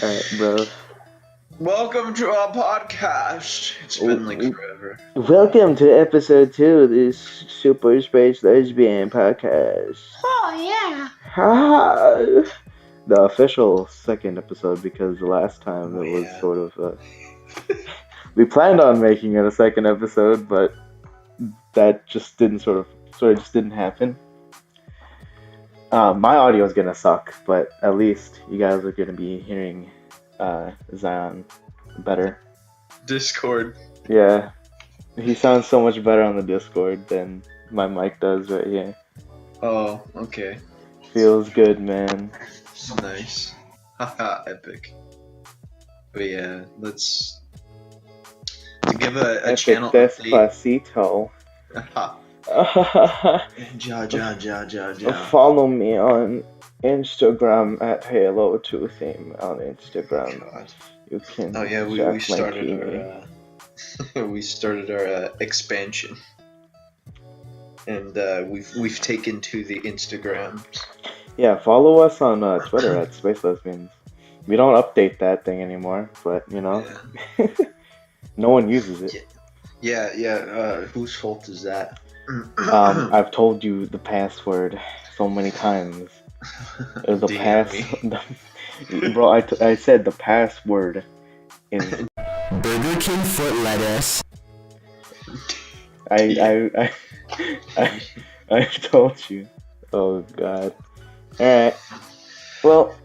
Alright, bro. Welcome to our podcast. It's been like forever. Welcome to episode 2 of this Super Space Lesbian Podcast. Oh, yeah. The official second episode, because the last time it was sort of we planned on making it a second episode, but that just didn't just didn't happen. My audio is gonna suck, but at least you guys are gonna be hearing Zion better. Discord. Yeah, he sounds so much better on the Discord than my mic does right here. Oh, okay. Feels good, man. Nice. Haha, epic. But yeah, let's give a Epic channel update. Despacito. Ja. Follow me on Instagram at Halo2Theme on Instagram. God. You can. Oh yeah, we started our expansion, and we've taken to the Instagram. Yeah, follow us on Twitter at Space Lesbians. We don't update that thing anymore, but you know, no one uses it. Yeah. Whose fault is that? I've told you the password so many times. Bro, I said the password is Burger King foot lettuce. I told you. Oh god. Alright. Well,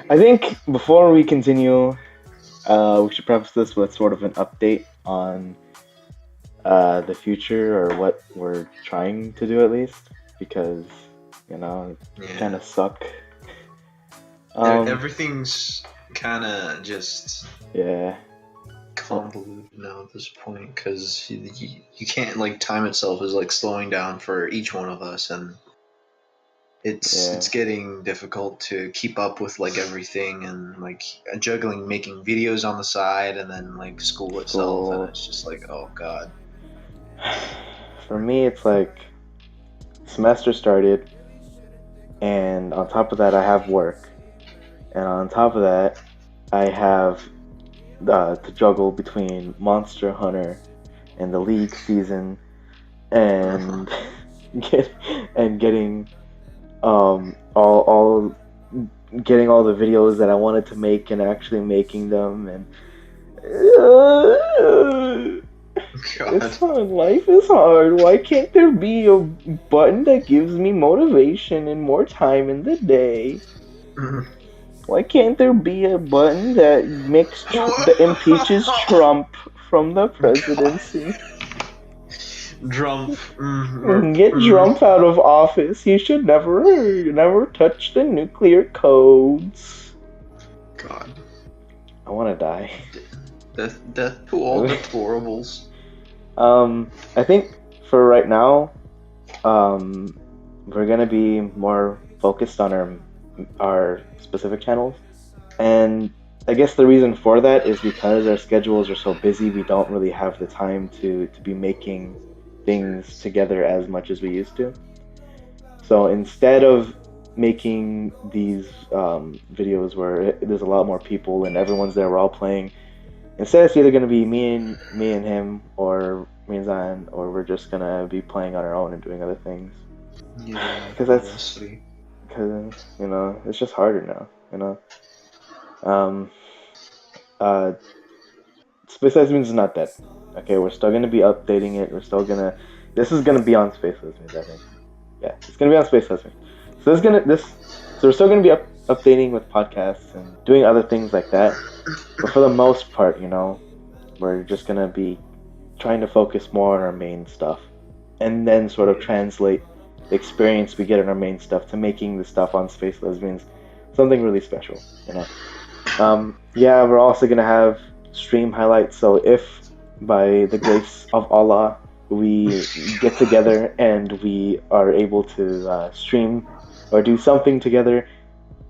I think before we continue, we should preface this with sort of an update on the future, or what we're trying to do at least, because, you know, it kind of suck. Everything's kind of just convoluted now at this point, because you can't, like, time itself is like slowing down for each one of us, and it's getting difficult to keep up with like everything, and like juggling making videos on the side and then like school itself, and it's just like, oh god. For me, it's like semester started, and on top of that I have work, and on top of that I have to juggle between Monster Hunter and the League season, and getting all getting all the videos that I wanted to make and actually making them, and it's hard. Life is hard. Why can't there be a button that gives me motivation and more time in the day? Why can't there be a button that that impeaches Trump from the presidency? Trump. Get Trump out of office. He should never touch the nuclear codes. God. I want to die. Death to all deplorables. I think for right now, we're gonna be more focused on our specific channels, and I guess the reason for that is because our schedules are so busy. We don't really have the time to be making things together as much as we used to. So instead of making these videos where there's a lot more people and everyone's there, we're all playing, instead it's either going to be me and him, or me and Zion, or we're just going to be playing on our own and doing other things. Yeah, because you know, it's just harder now, you know. Space Lesbians is not dead. Okay, we're still gonna be updating it. This is gonna be on Space Lesbians, I think. Yeah, it's gonna be on Space Lesbians. So we're still gonna be updating with podcasts and doing other things like that. But for the most part, you know, we're just gonna be trying to focus more on our main stuff, and then sort of translate the experience we get in our main stuff to making the stuff on Space Lesbians something really special, you know. We're also gonna have stream highlights, so if by the grace of Allah we get together and we are able to stream or do something together,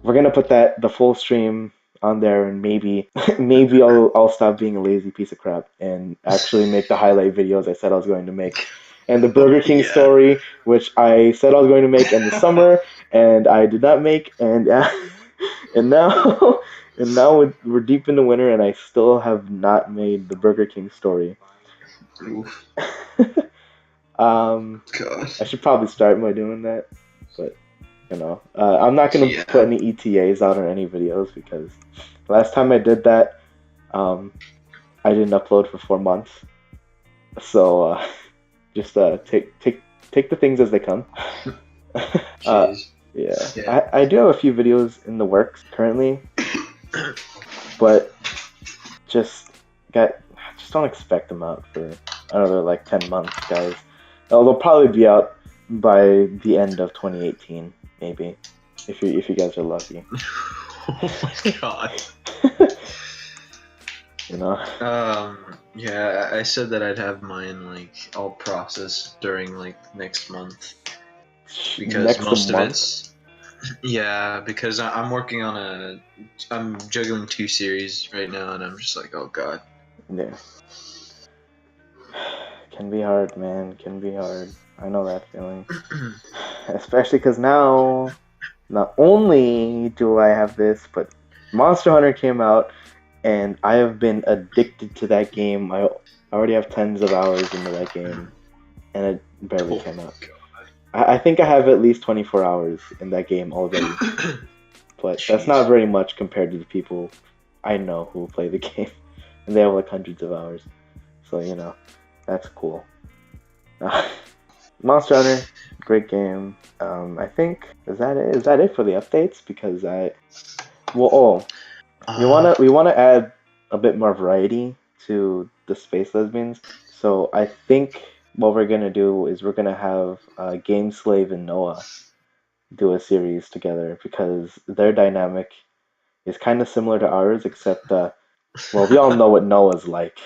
we're gonna put the full stream on there, and maybe I'll stop being a lazy piece of crap and actually make the highlight videos I said I was going to make. And the Burger King story, which I said I was going to make in the summer and I did not make, and And now, we're deep in the winter, and I still have not made the Burger King story. Oof. I God. should probably start by doing that, but I'm not gonna put any ETAs out or any videos because last time I did that, I didn't upload for 4 months. So just take the things as they come. Jeez. Yeah. I do have a few videos in the works currently, but just don't expect them out for another like 10 months, guys. They'll probably be out by the end of 2018, maybe, if you guys are lucky. Oh my god. Yeah, I said that I'd have mine like all processed during like next month because most of it's because I'm working on I'm juggling 2 series right now, and I'm just like, oh god. Yeah. Can be hard, man. Can be hard. I know that feeling. Especially because now, not only do I have this, but Monster Hunter came out, and I have been addicted to that game. I already have tens of hours into that game, and it barely came out. I think I have at least 24 hours in that game already. But that's not very much compared to the people I know who play the game, and they have like hundreds of hours. So, that's cool. Monster Hunter, great game. I think is that it for the updates? Because we wanna add a bit more variety to the Space Lesbians. So I think what we're gonna do is we're gonna have Game Slave and Noah do a series together because their dynamic is kind of similar to ours, except we all know what Noah's like.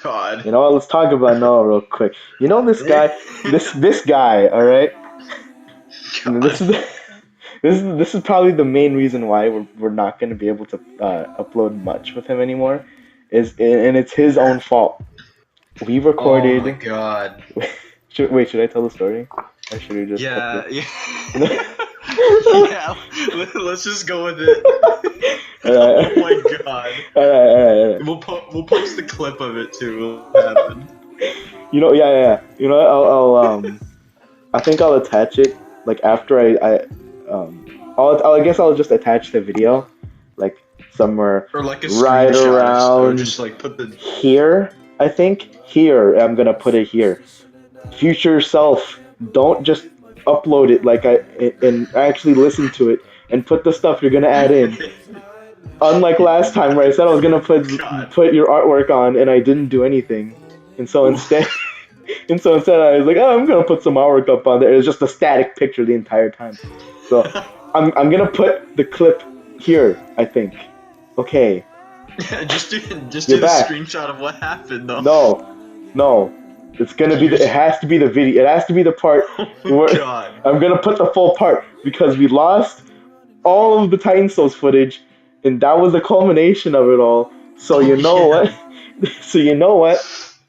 God. You know what? Let's talk about Noah real quick. You know this guy, this guy. All right. This is probably the main reason why we're not going to be able to upload much with him anymore, and it's his own fault. We recorded. Oh my god. Should I tell the story? Or should we just? Yeah. Yeah. Let's just go with it. Oh my god. All right. We'll post the clip of it too. What happened? Yeah. You know, I think I'll attach it like after I guess I'll just attach the video, like somewhere or like a right around or just like put the here. I think here I'm gonna put it here. Future self, don't just upload it and actually listen to it and put the stuff you're gonna add in. Unlike last time where I said I was gonna put your artwork on and I didn't do anything, and so instead I was like, oh, I'm gonna put some artwork up on there. It was just a static picture the entire time. So I'm gonna put the clip here. I think. Okay. just do the screenshot of what happened though. No. It's gonna be it has to be the video. It has to be the part where I'm gonna put the full part because we lost all of the Titan Souls footage, and that was the culmination of it all. So you know what?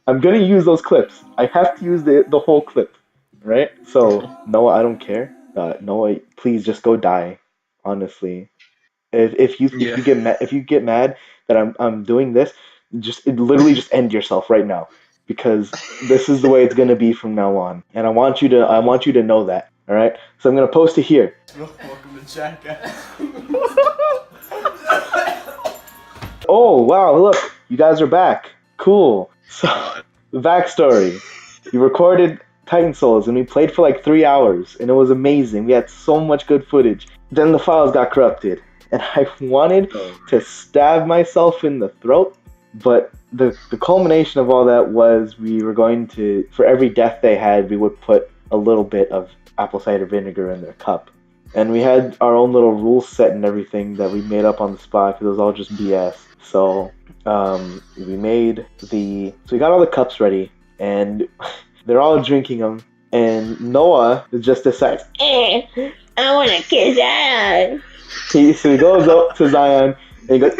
I'm gonna use those clips. I have to use the whole clip, right? So Noah, I don't care. Noah, please just go die. Honestly, if you get mad that I'm doing this, literally just end yourself right now. Because this is the way it's gonna be from now on, and I want you to know that. All right, so I'm gonna post it here. Welcome to Jackass. Oh wow! Look, you guys are back. Cool. So, the backstory: we recorded Titan Souls and we played for like 3 hours, and it was amazing. We had so much good footage. Then the files got corrupted, and I wanted to stab myself in the throat, but the culmination of all that was we were going to, for every death they had, we would put a little bit of apple cider vinegar in their cup. And we had our own little rule set and everything that we made up on the spot because it was all just BS. So we got all the cups ready and they're all drinking them. And Noah just decides, I want to kiss Zion. So he goes up to Zion and he goes,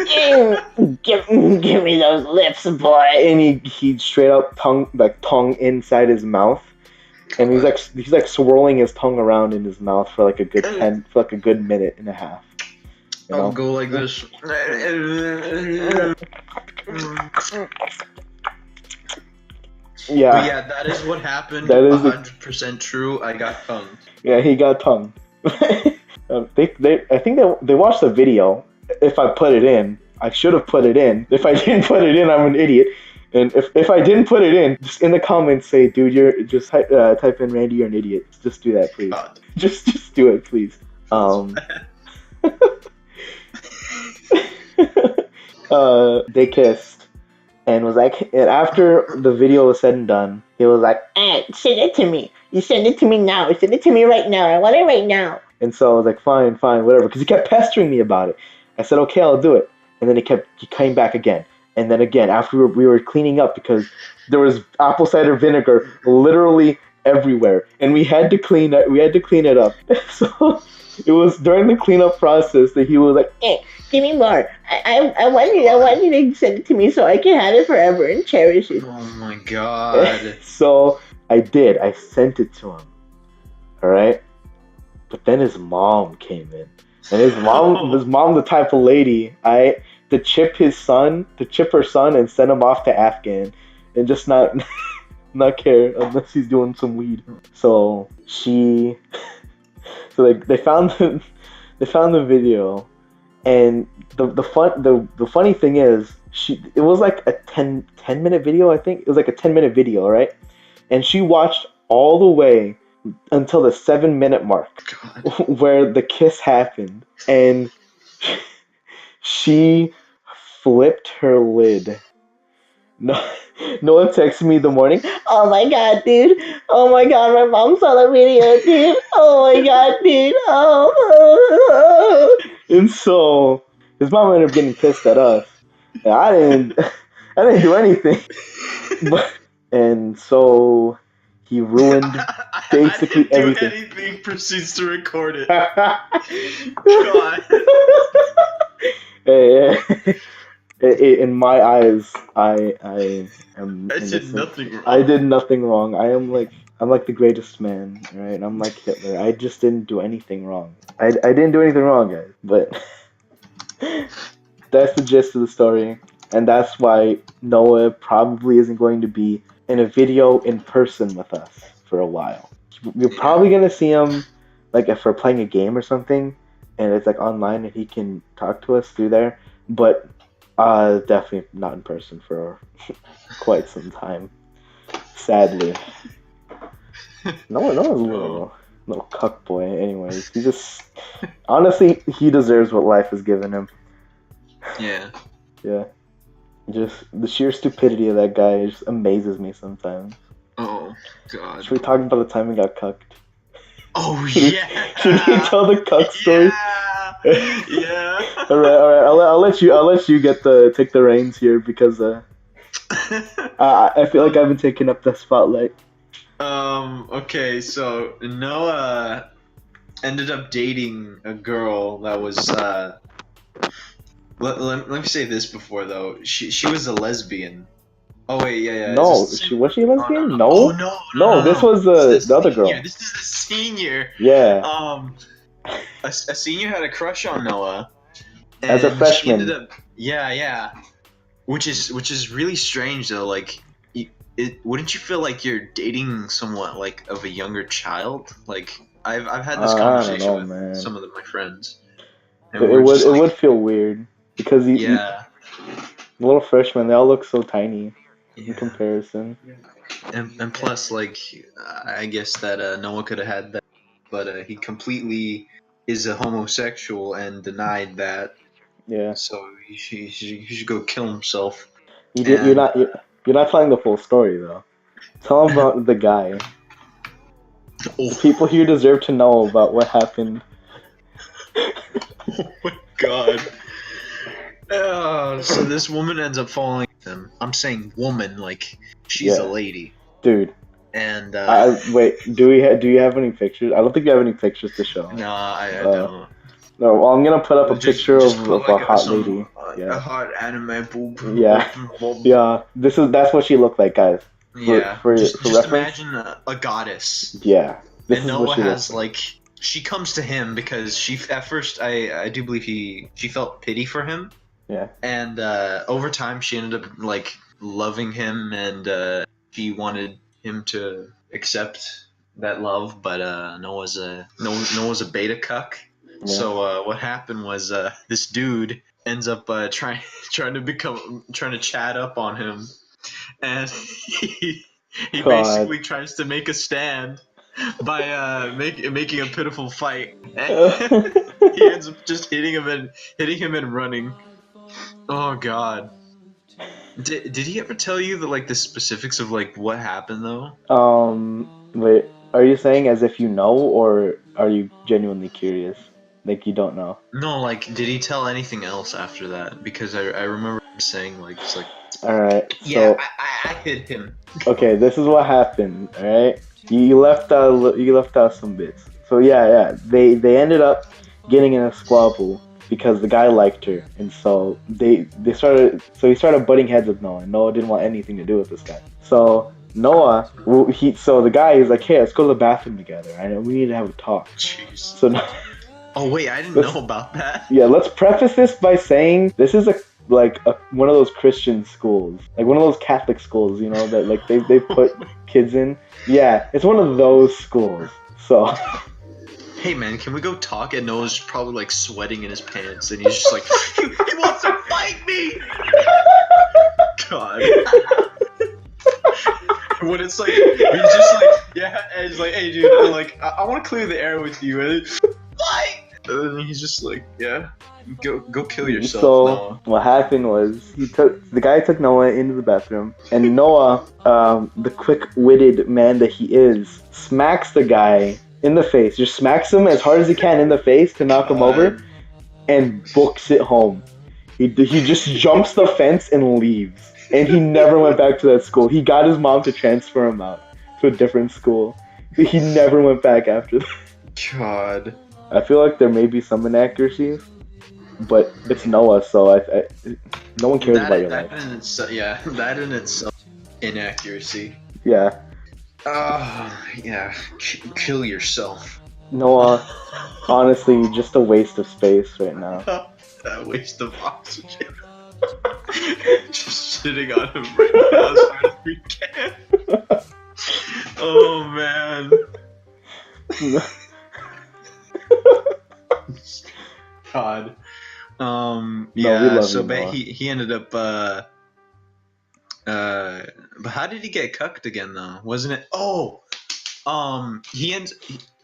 give me those lips, boy. And he straight up tongue inside his mouth, and he's like swirling his tongue around in his mouth for like a good minute and a half. You I'll know? go like this. Yeah. But yeah, that is what happened. That is 100% true. I got tongued. Yeah, he got tongued. I think they watched the video. If I put it in, I should have put it in. If I didn't put it in, I'm an idiot. And if I didn't put it in, just in the comments say, dude, you're just type in Randy, you're an idiot. Just do that, please. God. Just do it, please. They kissed, and was like, and after the video was said and done, he was like, Send it to me. You send it to me now. Send it to me right now. I want it right now. and so I was like, fine, whatever, because he kept pestering me about it. I said, okay, I'll do it, and then he came back again, and then again after we were cleaning up because there was apple cider vinegar literally everywhere, and we had to clean it up. So it was during the cleanup process that he was like, Give me more. I want you to send it to me so I can have it forever and cherish it. Oh my god. So I did. I sent it to him. All right. But then his mom came in, and his mom, the type of lady, to chip her son, and send him off to Afghan, and just not care unless he's doing some weed. So they found the video. And the funny thing is, it was like a 10-minute video, I think. It was like a 10-minute video, right? And she watched all the way until the 7-minute mark, God. where the kiss happened. And she flipped her lid. Noah texted me in the morning. Oh my god, dude. Oh my god, my mom saw the video, dude. Oh my god, dude. Oh. And so his mom ended up getting pissed at us. And I didn't do anything. And so he ruined basically I didn't do everything. anything. Proceeds to record it. God. In my eyes, I am. I did innocent. nothing wrong. I did nothing wrong. I'm like the greatest man, right? I'm like Hitler. I just didn't do anything wrong. I didn't do anything wrong, guys. But that's the gist of the story, and that's why Noah probably isn't going to be in a video in person with us for a while. You're probably gonna see him like if we're playing a game or something, and it's like online, and he can talk to us through there. But definitely not in person for quite some time. Sadly. Noah's a little cuck boy anyways. He just... Honestly, he deserves what life has given him. Yeah. Yeah. Just the sheer stupidity of that guy just amazes me sometimes. Oh, God. Should we talk about the time he got cucked? Oh, yeah. Should we tell the cuck story? Yeah. All right. I'll let you take the reins here because I feel like I've been taking up the spotlight. Okay, so Noah ended up dating a girl that was let me say this before though. She was a lesbian. Oh wait, yeah. No, was she a lesbian? No. Oh, no. This was the other girl. This is the senior. Yeah. A senior had a crush on Noah. As a freshman. She ended up, yeah. Which is really strange though. Like, wouldn't you feel like you're dating somewhat like of a younger child? Like, I've had this conversation with some of my friends. And it would feel weird because the little freshmen, they all look so tiny in comparison. And plus, like, I guess that Noah could have had that, but he completely is a homosexual and denied that. Yeah. So he should go kill himself. You're not telling the full story though. Tell him about the guy. Oh. People here deserve to know about what happened. Oh my god. So this woman ends up falling with him. I'm saying woman, like she's a lady. Dude. And wait, do you have any pictures? I don't think you have any pictures to show. No, I don't. No, well, I'm gonna put up a picture of a hot lady. A hot anime boob. Yeah. That's what she looked like, guys. Yeah. For just reference, imagine a goddess. Yeah. And Noah has like she comes to him because at first I do believe she felt pity for him. Yeah. And over time she ended up like loving him, and she wanted him to accept that love, but Noah's a beta cuck. Yeah. So what happened was this dude ends up trying to chat up on him, and he basically tries to make a stand by making a pitiful fight. And he ends up just hitting him and running. Oh God. Did he ever tell you the specifics of like what happened though? Wait, are you saying as if you know, or are you genuinely curious? Like you don't know? No, like did he tell anything else after that? Because I remember him saying like it's like. All right. Yeah, So, I hit him. Okay, this is what happened. All right, you left out some bits. So yeah, they ended up getting in a squabble because the guy liked her, and so he started butting heads with Noah. And Noah didn't want anything to do with this guy. So the guy is like, hey, let's go to the bathroom together. We need to have a talk. Jeez. So oh wait, I didn't know about that. Yeah, let's preface this by saying this is one of those Christian schools, like one of those Catholic schools, you know, that like they put kids in. Yeah, it's one of those schools. So. Hey man, can we go talk? And Noah's probably like sweating in his pants, and he's just like, he wants to fight me. God. When it's like, he's just like, yeah, and he's like, hey dude, like, I want to clear the air with you. And fight. And then he's just like, yeah, go kill yourself. So Noah. What happened was the guy took Noah into the bathroom, and Noah, the quick-witted man that he is, smacks the guy in the face. Just smacks him as hard as he can in the face to knock him over, and books it home. He just jumps the fence and leaves, and he never went back to that school. He got his mom to transfer him out to a different school. He never went back after that. God. I feel like there may be some inaccuracies, but it's Noah, so no one cares about your life. That in itself, inaccuracy. Yeah. Yeah. Kill yourself. Noah, honestly, just a waste of space right now. A waste of oxygen. Just shitting on him right now as hard as we can. Oh man. God. Yeah. So he ended up. But how did he get cucked again though? Wasn't it? Oh.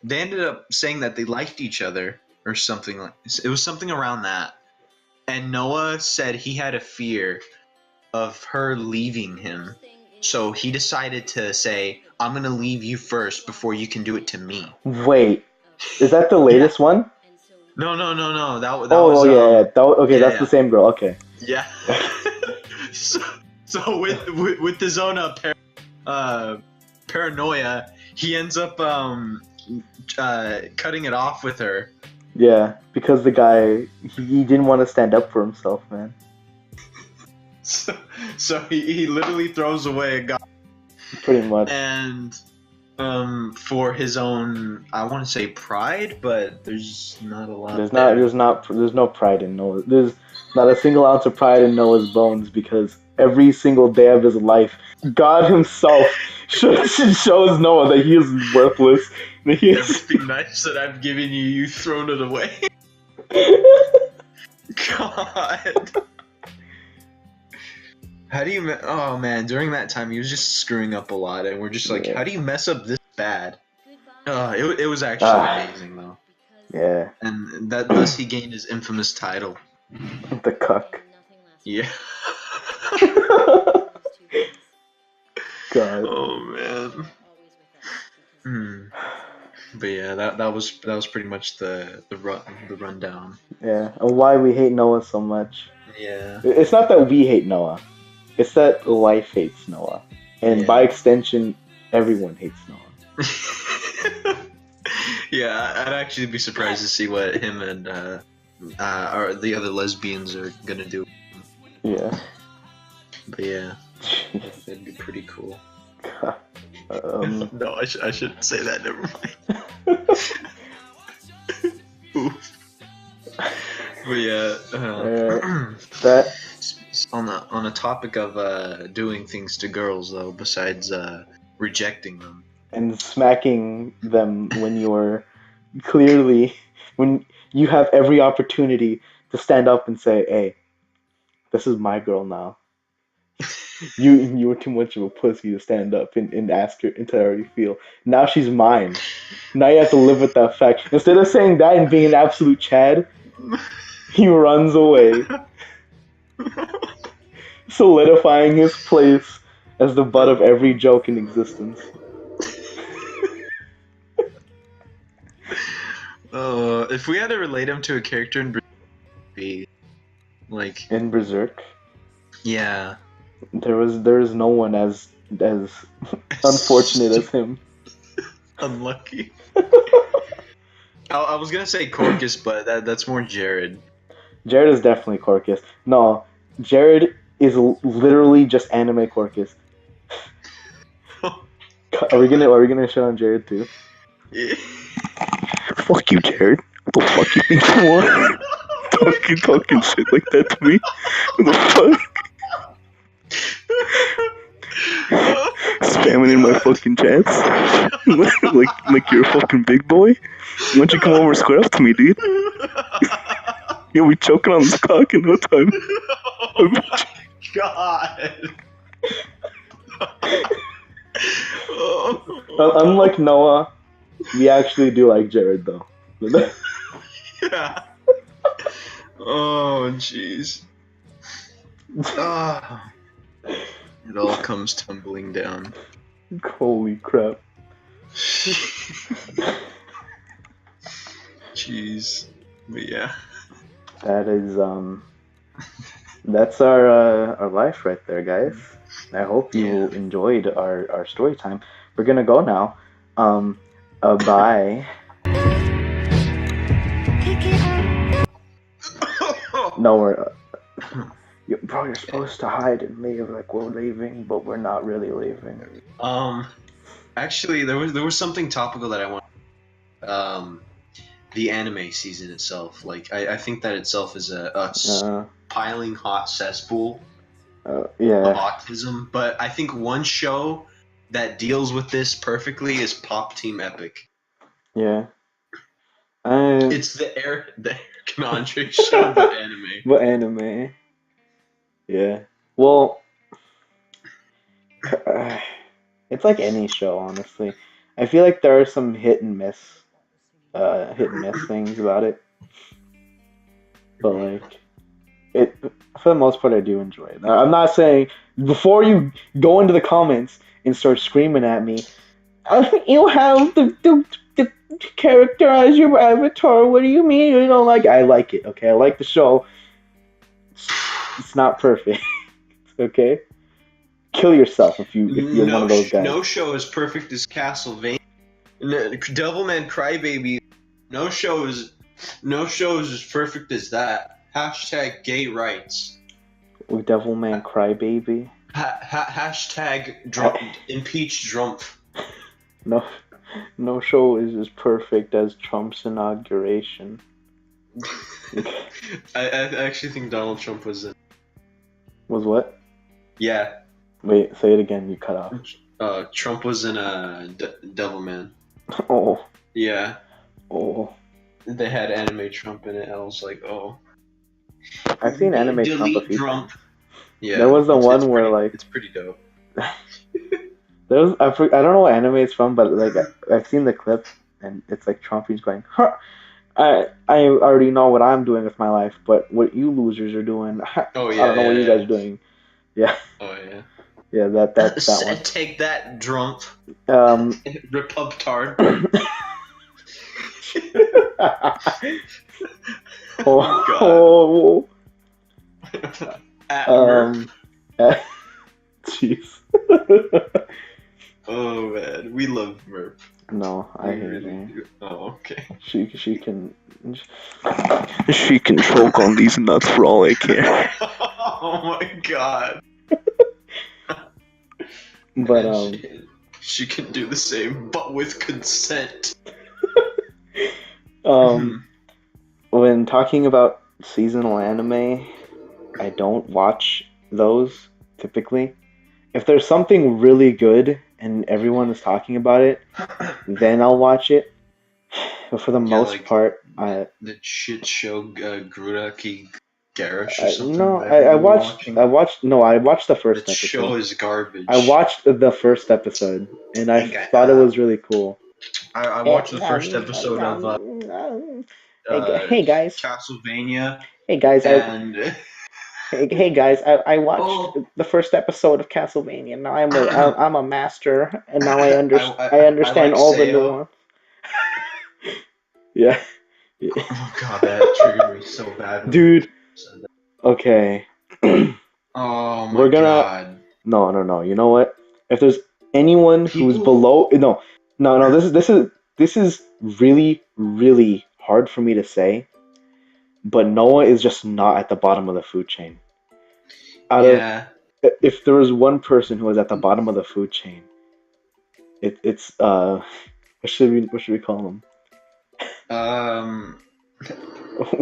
They ended up saying that they liked each other or something like. It was something around that. And Noah said he had a fear of her leaving him. So he decided to say, I'm going to leave you first before you can do it to me. Wait. Is that the latest one? No. That was. Okay, that's the same girl. Okay. Yeah. so with his own paranoia, he ends up cutting it off with her. Yeah, because the guy, he didn't want to stand up for himself, man. So he literally throws away a guy. Pretty much. And for his own, I want to say pride, but there's not a lot. There's no pride in Noah. There's not a single ounce of pride in Noah's bones, because every single day of his life, God himself shows Noah that he is worthless. Everything nice that I've given you, you've thrown it away. God. How do you... Oh, man. During that time, he was just screwing up a lot. And we're just like, how do you mess up this bad? It was actually amazing, though. Yeah. And thus he gained his infamous title. The cuck. Yeah. God. Oh, man. But yeah, that was pretty much the rundown. Yeah, and why we hate Noah so much. Yeah. It's not that we hate Noah. It's that life hates Noah. And by extension, everyone hates Noah. Yeah, I'd actually be surprised to see what him and the other lesbians are gonna do. Yeah. But yeah, that'd be pretty cool. God. No, I shouldn't say that. Never mind. move. But yeah, that on a topic of doing things to girls though, besides rejecting them. and smacking them when when you have every opportunity to stand up and say, "Hey, this is my girl now." You were too much of a pussy to stand up and ask her and tell her how you feel. Now she's mine. Now you have to live with that fact. Instead of saying that and being an absolute Chad, he runs away, solidifying his place as the butt of every joke in existence. If we had to relate him to a character in Berserk, be like In Berserk, yeah, there is no one as unfortunate as him. unlucky. I was gonna say Corcus, but that's more Jared. Jared is definitely Corcus. No, Jared is literally just anime Corcus. Are we gonna shit on Jared too? Yeah. Fuck you, Jared. What the fuck you think you are? talking shit like that to me? What the fuck? Spamming in my fucking chats? like you're a fucking big boy? Why don't you come over and square up to me, dude? You'll be choking on this cock in no time. Oh my god. Unlike Noah, we actually do like Jared though. Yeah. Oh jeez. Ah. It all comes tumbling down. Holy crap. Jeez. But yeah. That is that's our life right there, guys. I hope you enjoyed our story time. We're gonna go now. Bye. No, bro, you're supposed to hide and leave like we're leaving, but we're not really leaving. Actually, there was something topical that I want. The anime season itself, like I think that itself is a piling hot cesspool of autism. But I think one show that deals with this perfectly is Pop Team Epic. Yeah. It's the Eric and Andre show, but anime. But anime. Yeah. Well, it's like any show, honestly. I feel like there are some hit and miss things about it. But like, for the most part, I do enjoy it. I'm not saying before you go into the comments and start screaming at me, you have the character as your avatar. What do you mean you don't like it? I like it. Okay, I like the show. It's not perfect. Okay, kill yourself if you're one of those guys. No show is perfect as Castlevania. Devilman Crybaby. No show is as perfect as that. Hashtag gay rights. Devilman Crybaby. Hashtag impeach Trump. No show is as perfect as Trump's inauguration. I actually think Donald Trump was in. Was what? Yeah. Wait, say it again. You cut off. Trump was in Devilman. Oh. Yeah. Oh. They had anime Trump in it. I was like, oh. I've seen anime Trump a few Trump. times. Yeah. There was the one where like it's pretty dope. I don't know what anime it's from, but like I've seen the clip and it's like Trump. He's going, huh, I already know what I'm doing with my life, but what you losers are doing, oh yeah, I don't know what you guys are doing. Yeah. Oh yeah. Yeah, that one. Take that, Trump. Repubtard. Oh God. Jeez. Oh man, we love Merp. No, I hate her. Oh, okay. She can choke on these nuts for all I care. Oh my God. But she can do the same, but with consent. when talking about seasonal anime, I don't watch those typically. If there's something really good and everyone is talking about it, then I'll watch it. But for the most part, the shit show Guraki Garish or I something. no, Whatever you were watching. I watched the first That show episode. is garbage. I watched the first episode, and I Okay, thought it was really cool. I watched the first episode of Hey guys, Castlevania, hey guys, and hey guys, I watched oh, the first episode of Castlevania. Now I'm a master, and now I I understand like all the Sayo. nuance. Yeah. Oh god, that triggered me so bad. when Dude. you said that. Okay. Oh my We're gonna. god. No. You know what? If there's anyone who's below, no. This is really, really hard for me to say. But Noah is just not at the bottom of the food chain. If there was one person who was at the bottom of the food chain, it's what should we call him? We'll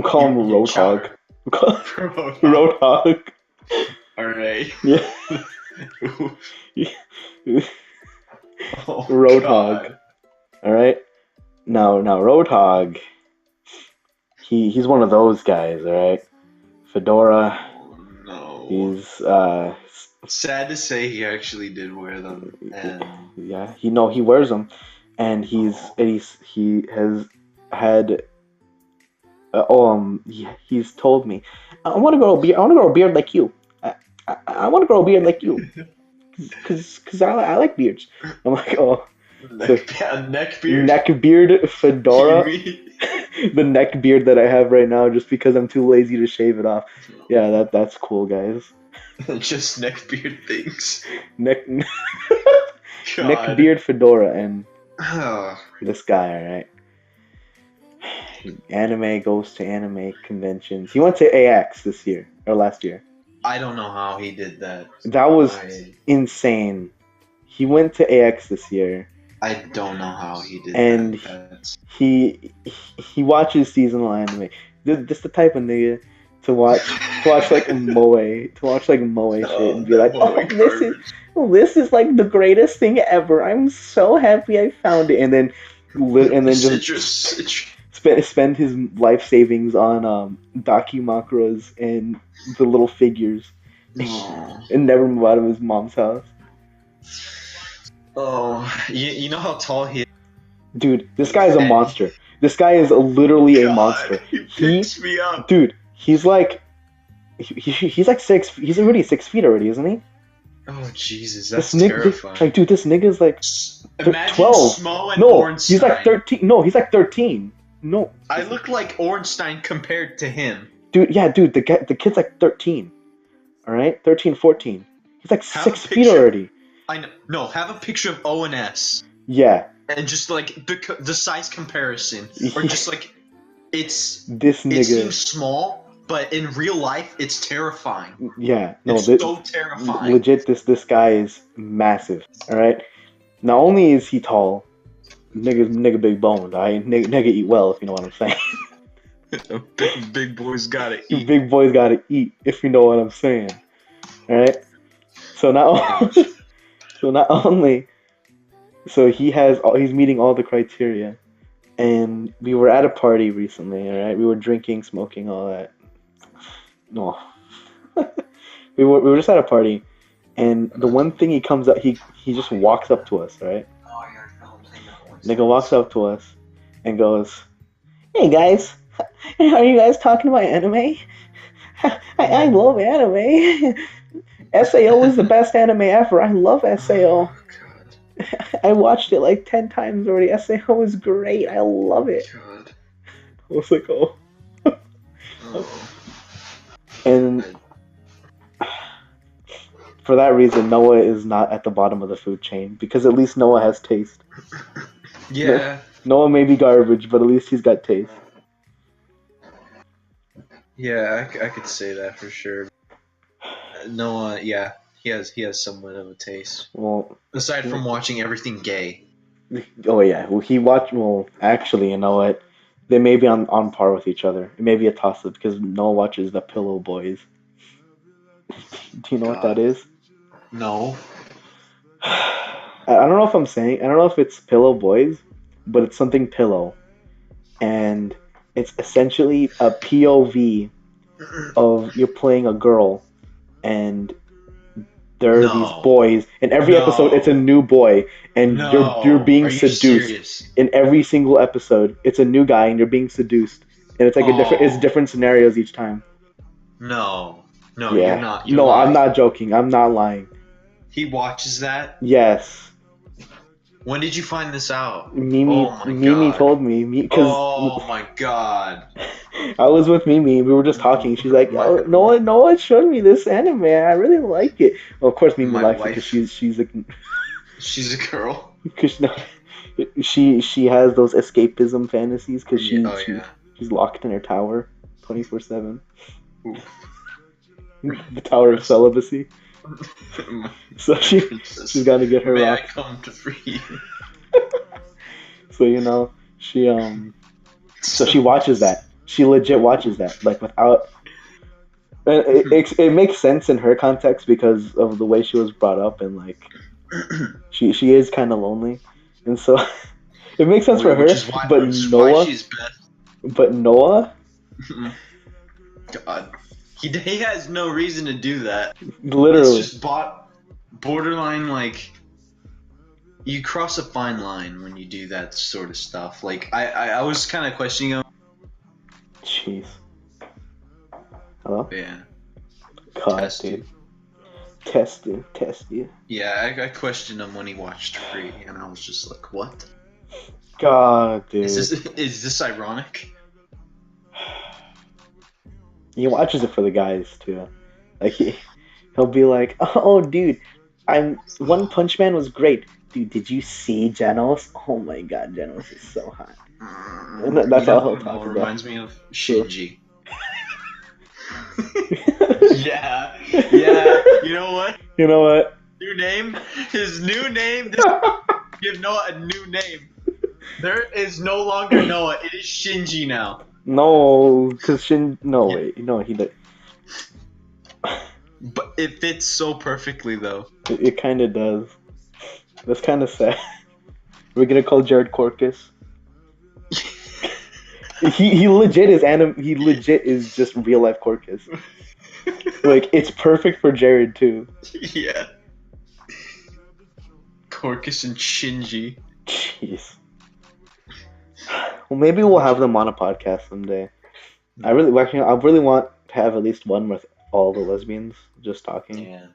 call him Roadhog. Roadhog. Alright. Yeah. Oh, Roadhog. Alright? Now Roadhog, he's one of those guys, alright? Fedora. No. He's sad to say he actually did wear them, and yeah, he wears them, and he has had he's told me, I want to grow a beard like you. I want to grow a beard like you, cause I like beards. I'm like, oh, neck beard. Neck beard Fedora. The neck beard that I have right now, just because I'm too lazy to shave it off. Yeah, that's cool, guys. Just neck beard things. Neck beard Fedora and Oh. this guy, alright? Anime goes to anime conventions. He went to AX this year, or last year. I don't know how he did that. That was insane. He went to AX this year. I don't know how he did and that. And he watches seasonal anime. This the type of nigga to watch like moe shit and be like, oh, this is like the greatest thing ever. I'm so happy I found it, and then just spend his life savings on Dakimakuras and the little figures, and never move out of his mom's house. Oh, you know how tall he is? Dude, this guy is a monster. This guy is literally a monster. He picks me up. Dude, he's like 6. He's already 6 feet already, isn't he? Oh Jesus, that's terrifying. Like, dude, this nigga's like Imagine 12. Smo and No, Ornstein. he's like 13. No, he's like 13. No, I look like Ornstein compared to him. Dude, the kid's like 13. All right, 13, 14. He's like 6 feet already. I know. No, have a picture of O and S. Yeah. And just like the size comparison, or just like it's this nigga. It seems small, but in real life, it's terrifying. Yeah, no, it's so terrifying. Legit, this guy is massive. All right. Not only is he tall, nigga big boned. Alright, nigga eat well, if you know what I'm saying. big boys gotta eat. Big boys gotta eat, if you know what I'm saying. All right. So he's meeting all the criteria, and we were at a party recently. All right, we were drinking, smoking, all that. No, we were just at a party, and the one thing he comes up, he just walks up to us, right? Nigga walks up to us and goes, "Hey guys, are you guys talking about anime? I love anime. SAO is the best anime ever. I love SAO. I watched it like 10 times already. SAO is great. I love it." God. I was like, oh. And for that reason, Noah is not at the bottom of the food chain, because at least Noah has taste. Yeah. Noah may be garbage, but at least he's got taste. Yeah, I could say that for sure. Noah, yeah, he has somewhat of a taste. Well, aside from watching everything gay. Oh yeah, well actually, you know what? they may be on par with each other. It may be a toss up because Noah watches the Pillow Boys. Do you know what that God. is? No. I don't know if I don't know if it's Pillow Boys, but it's something pillow, and it's essentially a POV of you're playing a girl, and there are these No. boys. In every episode, it's a No. new boy, and No. you're being Are you seduced. serious? In every single episode, it's a new guy, and you're being seduced, and it's like it's Oh. different scenarios each time. No. No, Yeah. you're not. You're No, lying. I'm not joking. I'm not lying. He watches that? Yes. When did you find this out? Mimi, Oh my Mimi God. told me because Oh my God. I was with Mimi. We were just talking. She's like, My- "Oh, Noah showed me this anime. I really like it." Well, of course, Mimi My likes it wife- because she's like, She's a girl. cause, no, she has those escapism fantasies because Yeah, yeah. she's locked in her tower 24/7. Oof. The tower of celibacy. So she's got to get her May rock. I come to free you? So so she watches that. She legit watches that, like without. It makes sense in her context because of the way she was brought up, and like she is kind of lonely, and so it makes sense for her. Which is why she's best. But Noah, God, he has no reason to do that. literally, It's just borderline like. You cross a fine line when you do that sort of stuff. Like I was kind of questioning him. jeez. Hello? Yeah. God, Test dude. Test you. Yeah, I questioned him when he watched Free, and I was just like, "What? God, dude. Is this ironic?" He watches it for the guys too. Like he'll be like, "Oh, dude, One Punch Man was great. Dude, did you see Genos? Oh my God, Genos is so hot." That's all he'll talk about. Reminds me of Shinji. Yeah. You know what? You know what? New name. His new name. Give Noah a new name. There is no longer Noah. It is Shinji now. No, because No, wait. No, he did. But it fits so perfectly, though. It kind of does. That's kind of sad. We're gonna call Jared Corcus. He legit is He legit is just real life Corcus. Like it's perfect for Jared too. Yeah. Corcus and Shinji. Jeez. Well, maybe we'll have them on a podcast someday. I really want to have at least one with all the lesbians just talking. Yeah.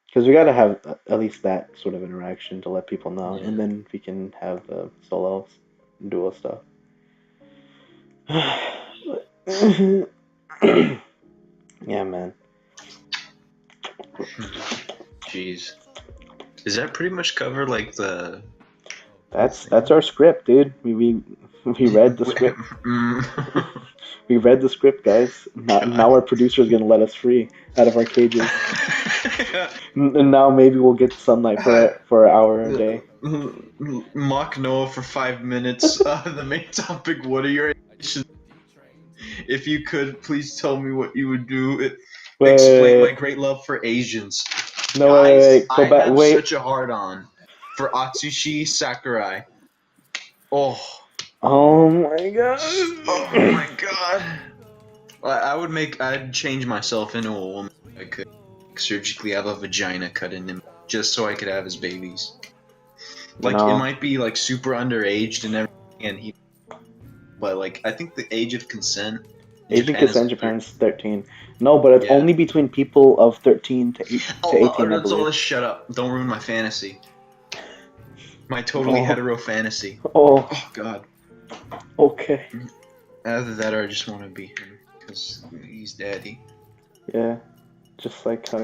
Because we gotta have at least that sort of interaction to let people know, Yeah. and then we can have the solo duo stuff. Yeah, man. Jeez. Does that pretty much cover like the? That's our script, dude. We read the script. We read the script, guys. Now our producer is gonna let us free out of our cages, and now maybe we'll get sunlight for an hour a day. Mock Noah for 5 minutes. The main topic: what are your Asian? If you could, please tell me what you would do. Explain my great love for Asians. No, Guys, wait. Go I back. have Wait. such a hard on for Atsushi Sakurai. Oh my God. oh my God! I'd change myself into a woman. If I could surgically have a vagina cut in him just so I could have his babies. Like No. it might be like super underaged and everything, but like I think the age of consent. Age of consent in Japan is 13. No, but it's only between people of 13 to 18, I let's believe. shut up. Don't ruin my fantasy. My totally hetero fantasy. Oh, Oh God. okay. Either that or I just want to be him because he's daddy. Yeah. Just like how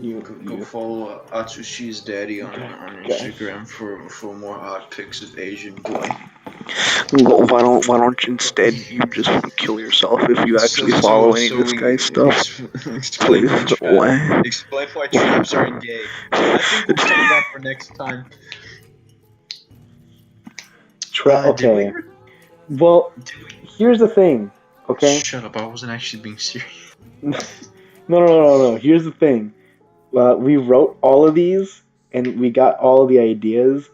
you Go follow Atsushi's daddy on Gosh. Instagram for more hot pics of Asian boy. Well, why don't you instead you just kill yourself if you actually follow any of this guy's stuff? Explain Please. why traps aren't gay. I think we'll cover that for next time. Okay. Well, here's the thing, okay? Shut up! I wasn't actually being serious. No. Here's the thing. We wrote all of these, and we got all of the ideas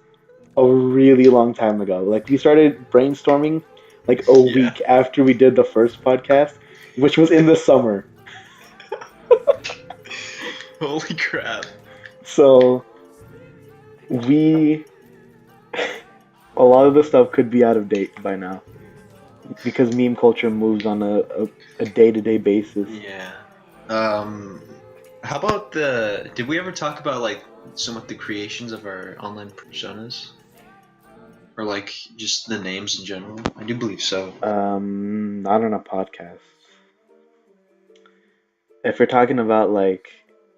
a really long time ago. Like we started brainstorming like a Yeah. week after we did the first podcast, which was in the summer. Holy crap! So we a lot of the stuff could be out of date by now because meme culture moves on a day-to-day basis. Yeah. How about did we ever talk about like some of the creations of our online personas? Or like just the names in general? I do believe so. Not on a podcast. If you're talking about like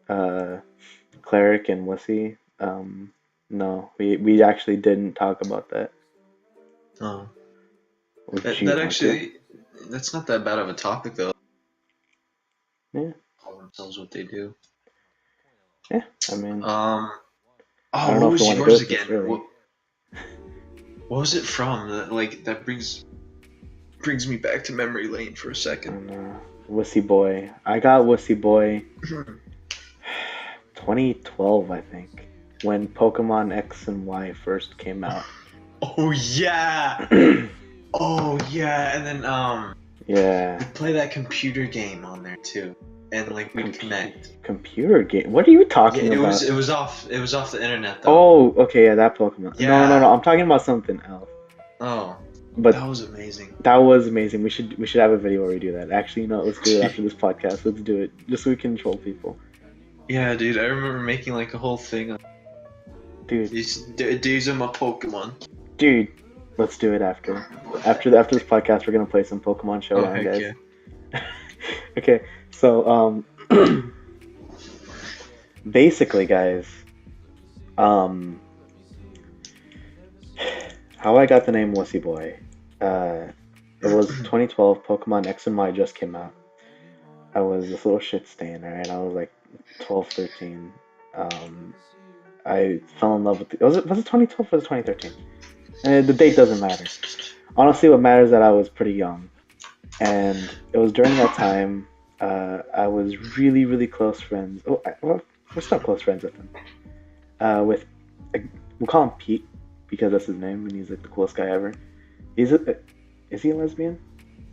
Cleric and Wussy, no, we actually didn't talk about that. Oh. Or do That, you that want actually that's not that bad of a topic though. Yeah. Call themselves what they do. Yeah, I mean, Oh, I don't what know if was we want to do yours it this again? early. What was it from? That brings me back to memory lane for a I second. don't know. Wussy Boy. I got Wussy Boy 2012, I think, when Pokemon X and Y first came out. Oh yeah. Oh yeah, and then Yeah. we'd play that computer game on there too, and like we'd connect. Computer game? What are you talking Yeah, about? it was off the internet though. Oh, okay, yeah, that Pokemon. Yeah. No. I'm talking about something else. Oh, But that was amazing. that was amazing. We should have a video where we do that. Actually, you know, let's do it after this podcast. Let's do it just so we can troll people. Yeah, dude, I remember making like a whole thing on Dude, these are my Pokemon. dude, let's do it after. After this podcast, we're gonna play some Pokemon Showdown, heck guys. yeah. Okay, so basically, guys, how I got the name Wussy Boy. It was 2012. Pokemon X and Y just came out. I was this little shit stain, alright? I was like 12, 13. I fell in love with was it 2012 or was it 2013? The date doesn't matter. Honestly, what matters is that I was pretty young, and it was during that time I was really, really close friends. Well, we're still close friends with him. We'll call him Pete because that's his name, and he's like the coolest guy ever. Is he a lesbian?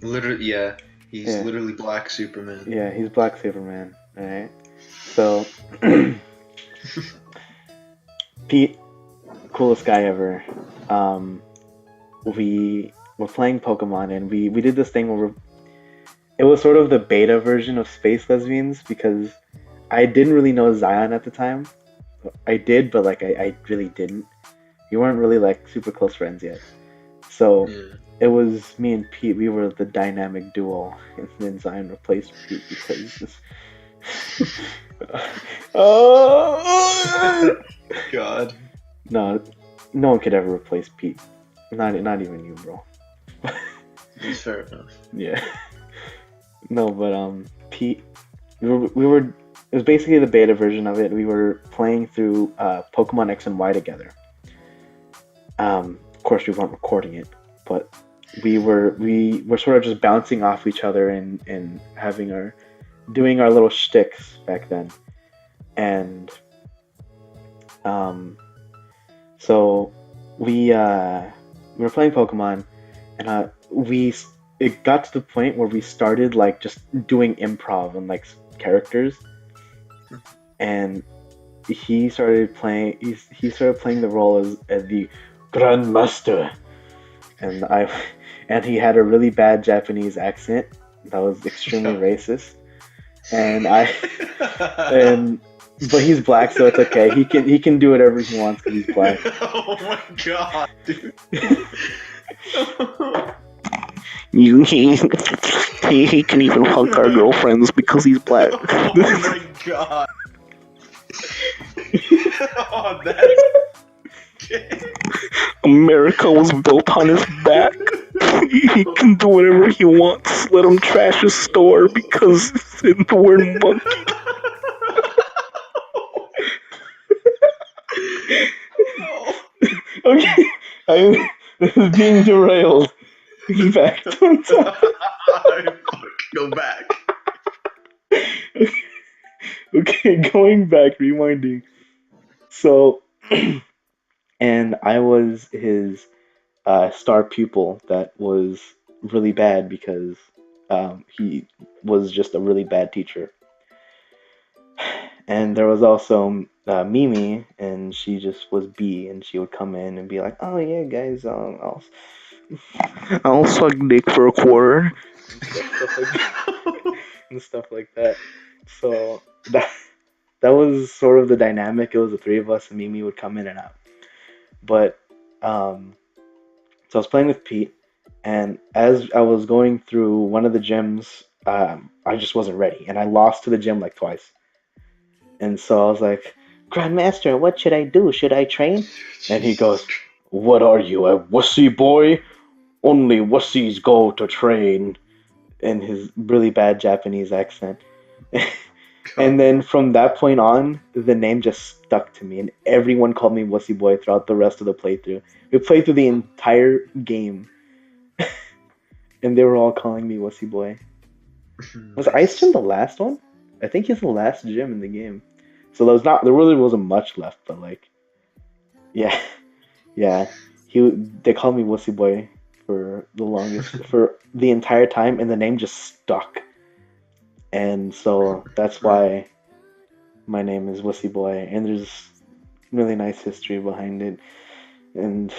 Literally, yeah. He's Yeah. literally Black Superman. Yeah, he's Black Superman. All right. So Pete, coolest guy ever. We were playing Pokemon, and we did this thing where it was sort of the beta version of Space Lesbians because I didn't really know Zion at the time. I did, but like I really didn't. We weren't really like super close friends yet. So Yeah. it was me and Pete. We were the dynamic duo, and then Zion replaced Pete because. Oh God. no one could ever replace Pete. Not even you, bro. That's fair enough. Yeah. No, but Pete, we were. It was basically the beta version of it. We were playing through Pokemon X and Y together. Of course, we weren't recording it, but we were sort of just bouncing off each other and doing our little shticks back then, and so we were playing Pokemon, and it got to the point where we started like just doing improv and like characters, and he started playing the role as the Grandmaster, and he had a really bad Japanese accent that was extremely racist, but he's black, so it's okay. He can do whatever he wants because he's black. Oh my god, dude. He can even hug our girlfriends because he's black. Oh my god. Oh, that's... America was built on his back. He can do whatever he wants. Let him trash his store because it's in the word monkey. Okay, this is being derailed. back on topic. Go back. Okay, going back, rewinding. So, and I was his star pupil that was really bad because he was just a really bad teacher. And there was also Mimi, and she just was B, and she would come in and be like, "Oh yeah, guys, I'll suck dick for a quarter," and stuff like that. So that was sort of the dynamic. It was the three of us, and Mimi would come in and out. But so I was playing with Pete, and as I was going through one of the gyms, I just wasn't ready, and I lost to the gym like twice. And so I was like, "Grandmaster, what should I do? Should I train?" And he goes, "What are you, a wussy boy? Only wussies go to train," in his really bad Japanese accent. And then from that point on, the name just stuck to me, and everyone called me Wussy Boy throughout the rest of the playthrough. We played through the entire game, and they were all calling me Wussy Boy. Was Ice Gym the last one? I think he's the last gym in the game. So there really wasn't much left, but like, yeah, yeah. They called me Wussy Boy for the longest, for the entire time, and the name just stuck. And so that's why my name is Wussy Boy, and there's really nice history behind it. And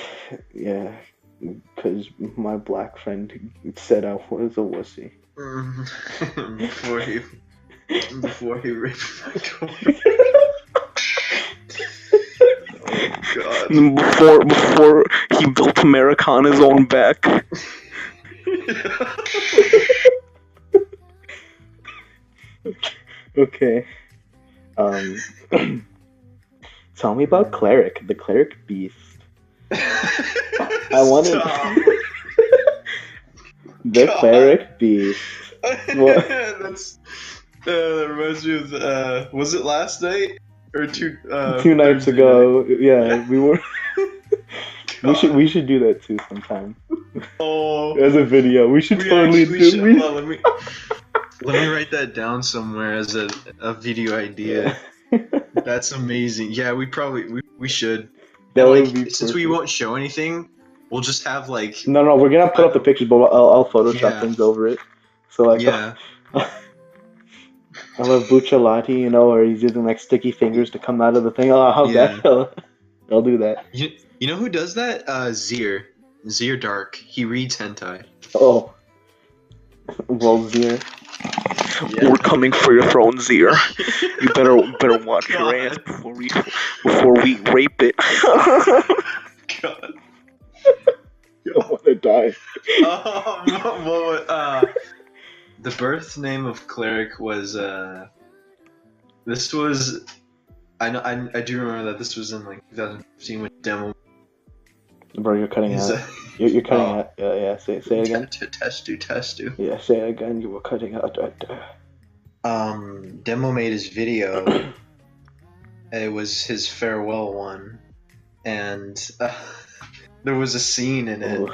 yeah, because my black friend said I was a wussy. Before he raped my daughter. Oh God. Before he built America on his own back. Okay. Tell me about Cleric, the Cleric Beast. I want to. The God. Cleric Beast. What? That reminds me of. Was it last night or two nights ago? Night? Yeah, we were. we should do that too sometime. Oh, as a video, we should totally do. Let me write that down somewhere as a video idea. Yeah. That's amazing. Yeah, we should. That and, would be since perfect. We won't show anything, we'll just have like. No, we're gonna put up the pictures, but I'll Photoshop things over it. So like. Yeah. I love Bucciolati, where he's using like sticky fingers to come out of the thing. I'll have that. I'll do that. You know who does that? Zir Dark. He reads hentai. Oh. Well, Zir. Yeah. We're coming for your throne, Zir. You better watch your ass before we rape it. God. I want to die. The birth name of Cleric was this was I do remember that this was in like 2015 when demo. Bro, you're cutting out. You're cutting out. Yeah. Say it again. Testu. Yeah, say it again. You were cutting out right there. Demo made his video. It was his farewell one, and there was a scene in it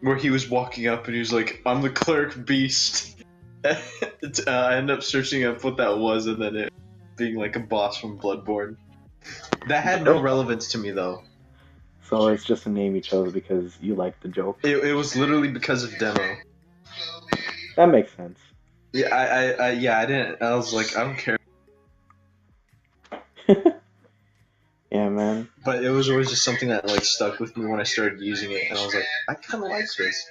where he was walking up and he was like, "I'm the Cleric Beast." I ended up searching up what that was, and then it being like a boss from Bloodborne. That had no relevance to me though. So it's just a name you chose because you liked the joke? It was literally because of demo. That makes sense. Yeah, I didn't. I was like, I don't care. Yeah, man. But it was always just something that like stuck with me when I started using it, and I was like, I kind of like this.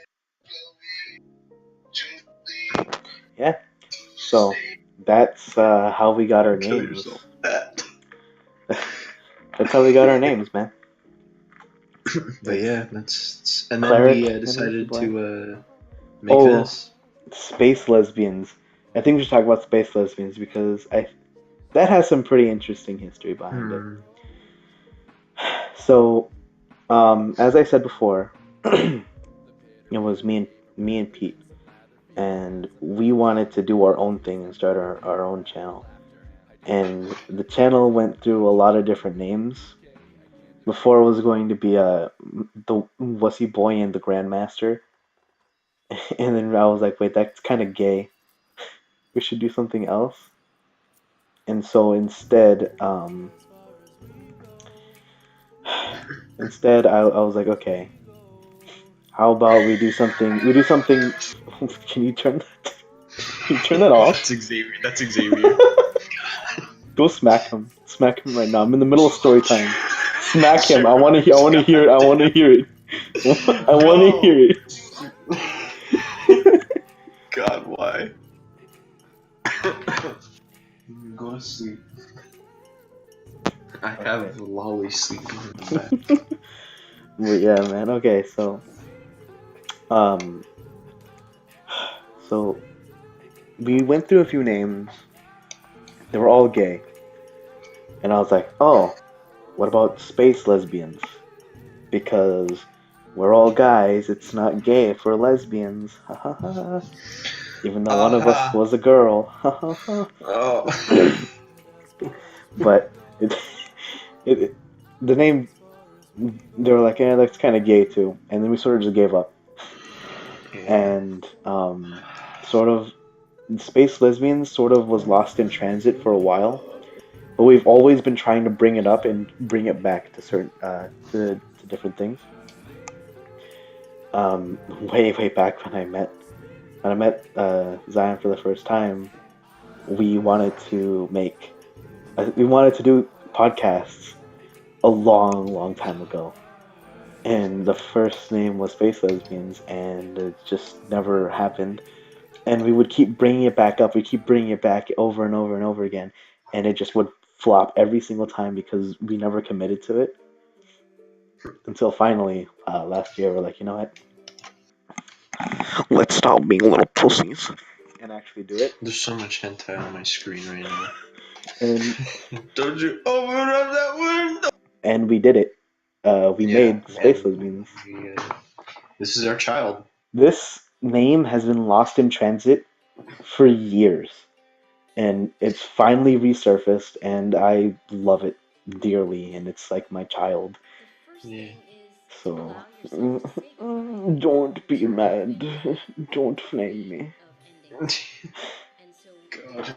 Yeah. So that's how we got our names. That's how we got our names, man. But yeah, that's and then Cleric, we decided to make this Space Lesbians. I think we should talk about Space Lesbians because that has some pretty interesting history behind it. So, as I said before, it was me and Pete, and we wanted to do our own thing and start our own channel. And the channel went through a lot of different names. Before it was going to be the Wussy Boy and the Grandmaster, And then I was like, wait, that's kind of gay. We should do something else. And so instead, I was like, okay, how about we do something? We do something. Can you turn that? Can you turn that off? That's Xavier. That's Xavier. Go smack him. Smack him right now. I'm in the middle of story time. Smack him. I want to hear. I want to hear it. I want to hear it. I want to hear it. God, why? Go to sleep. I have Lolly sleeping in the bed. But yeah, man. Okay, um, so we went through a few names. They were all gay, and I was like, oh, what about space lesbians? Because we're all guys. It's not gay if we're lesbians. Ha ha ha. Even though one of us was a girl. Ha ha ha. Oh. But the name, they were like, yeah, that's kind of gay too. And then we sort of just gave up. And sort of, space lesbians sort of was lost in transit for a while. But we've always been trying to bring it up and bring it back to certain to different things. Way back when I met Zion for the first time, we wanted to do podcasts a long time ago, and the first name was Space Lesbians, and it just never happened. And we would keep bringing it back up. We keep bringing it back over and over and over again, and it just would flop every single time because we never committed to it. Until finally, last year, we're like, you know what? Let's stop being little pussies and actually do it. There's so much hentai on my screen right now. And don't you open up that window? And we did it. We made Space Lesbians. This is our child. This name has been lost in transit for years, and it's finally resurfaced, and I love it dearly, and it's like my child. Yeah. So, don't be mad. Don't flame me. God.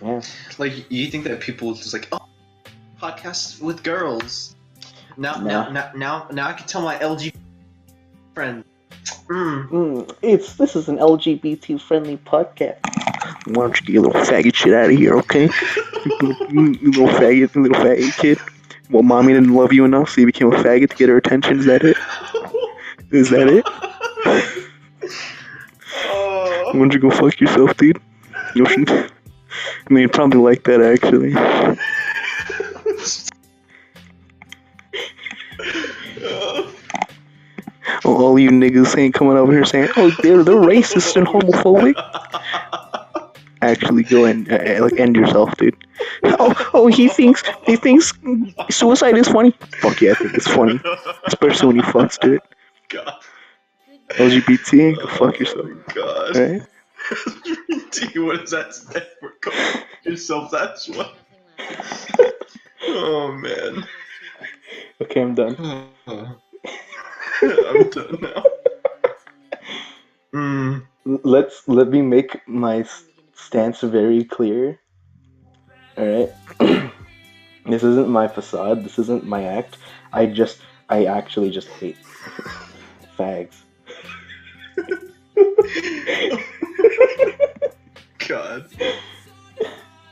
Yeah. Like, you think that people just like, oh, podcasts with girls. Now I can tell my LGBT friend. This is an LGBT friendly podcast. Why don't you get your little faggot shit out of here, okay? You little faggot kid. Well, mommy didn't love you enough, so you became a faggot to get her attention. Is that it? Is that it? Why don't you go fuck yourself, dude? I mean, you'd probably like that, actually. All you niggas ain't coming over here saying, oh, they're racist and homophobic. Actually, go and end yourself, dude. He thinks suicide is funny. Fuck yeah, I think it's funny, especially when you fucks, dude. God. LGBT, go fuck yourself. God. Right? LGBT, what does that stand for? Go fuck yourself, that's what. Oh man. Okay, I'm done. I'm done now. Let me make my stance very clear. Alright? This isn't my facade, this isn't my act. I actually just hate fags. God.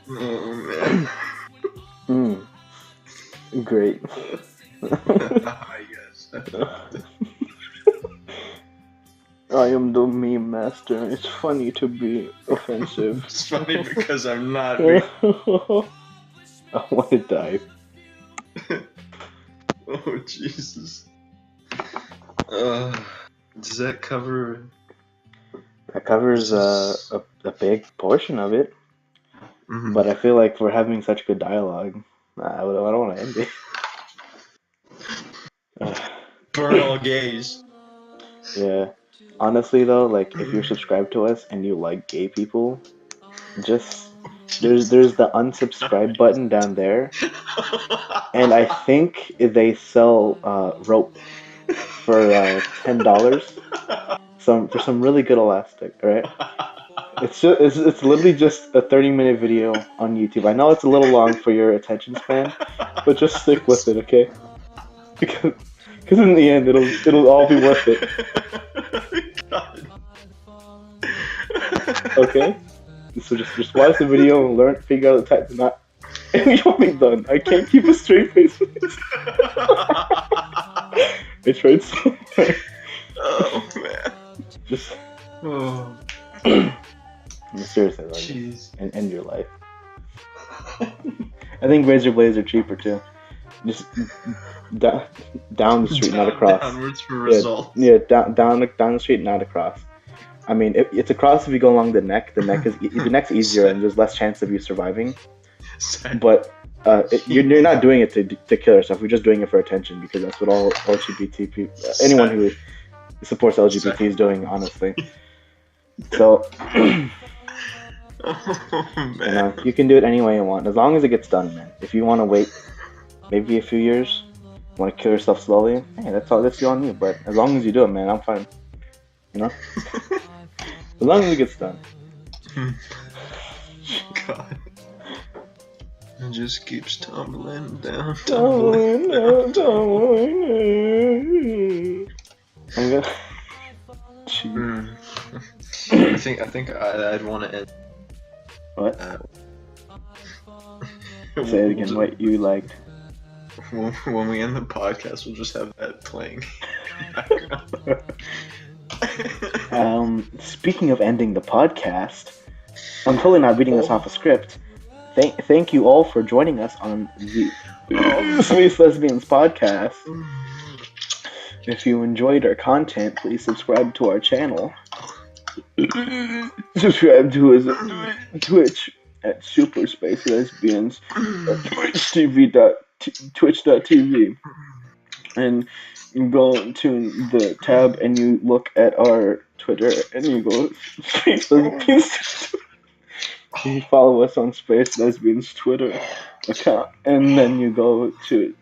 Oh man. Great. Yes. I am the meme master. It's funny to be offensive. It's funny because I'm not. I want to die. Oh Jesus. Does that cover? That covers a big portion of it. Mm-hmm. But I feel like we're having such good dialogue. I don't want to end it. Burn all gays. Yeah. Honestly though, like if you're subscribed to us and you like gay people, just there's the unsubscribe button down there, and I think they sell rope for $10. some really good elastic. All right. It's literally just a 30-minute video on YouTube. I know it's a little long for your attention span, but just stick with it, okay? Because in the end it'll all be worth it. God. Okay? So just watch the video and learn, figure out the type to not. And you'll be done. I can't keep a straight face with this. I tried so hard. Oh man. Just Oh. seriously, like, Jeez. and end your life. I think razor blades are cheaper too. Just down the street, not across. Downwards for results. Yeah, down the street, not across. I mean, it's across if you go along the neck. The neck's easier, and there's less chance of you surviving. But you're not doing it to kill yourself. You're just doing it for attention, because that's what all LGBT people, anyone who supports LGBT is doing, honestly. So, you can do it any way you want, as long as it gets done, man. If you want to wait maybe a few years, want to kill yourself slowly, hey, that's on you. But as long as you do it, man, I'm fine. You know, as long as it gets done. God. It just keeps tumbling down. Tumbling. I'm gonna. Jeez. I think I'd want to end. What? Say it again. What you liked? When we end the podcast, we'll just have that playing. Speaking of ending the podcast, I'm totally not reading this off a script. Thank you all for joining us on the Lesbians Podcast. If you enjoyed our content, please subscribe to our channel. Subscribe to us at Twitch at Super Space Lesbians, Twitch.tv, and you go to the tab and you look at our Twitter and you go Space Lesbians. You follow us on Space Lesbians Twitter account, and then you go to.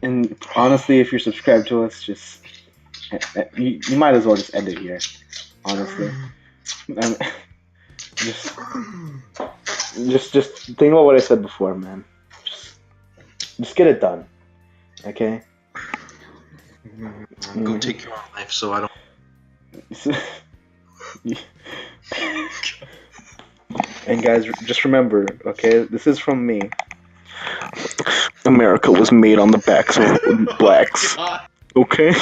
And honestly, if you're subscribed to us, just you might as well just end it here. Honestly, just think about what I said before, man. Just get it done, okay? Go take your own life, so I don't. And guys, just remember, okay? This is from me. America was made on the backs of blacks. Okay?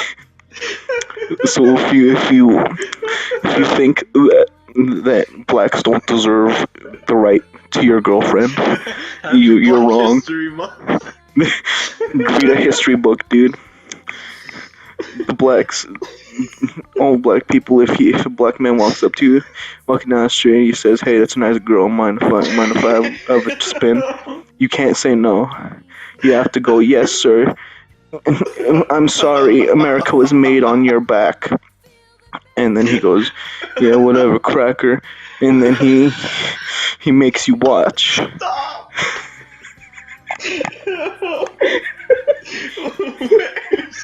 So if you think that blacks don't deserve the right to your girlfriend, you're wrong. Read a history book, dude. The blacks, all black people. If a black man walks up to you, walking down the street, and he says, "Hey, that's a nice girl. Mind if I have a spin?" You can't say no. You have to go, "Yes, sir. I'm sorry. America was made on your back." And then he goes, "Yeah, whatever, cracker." And then he makes you watch. Stop!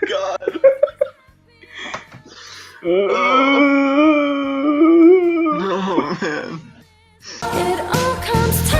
God. Oh man. It all comes to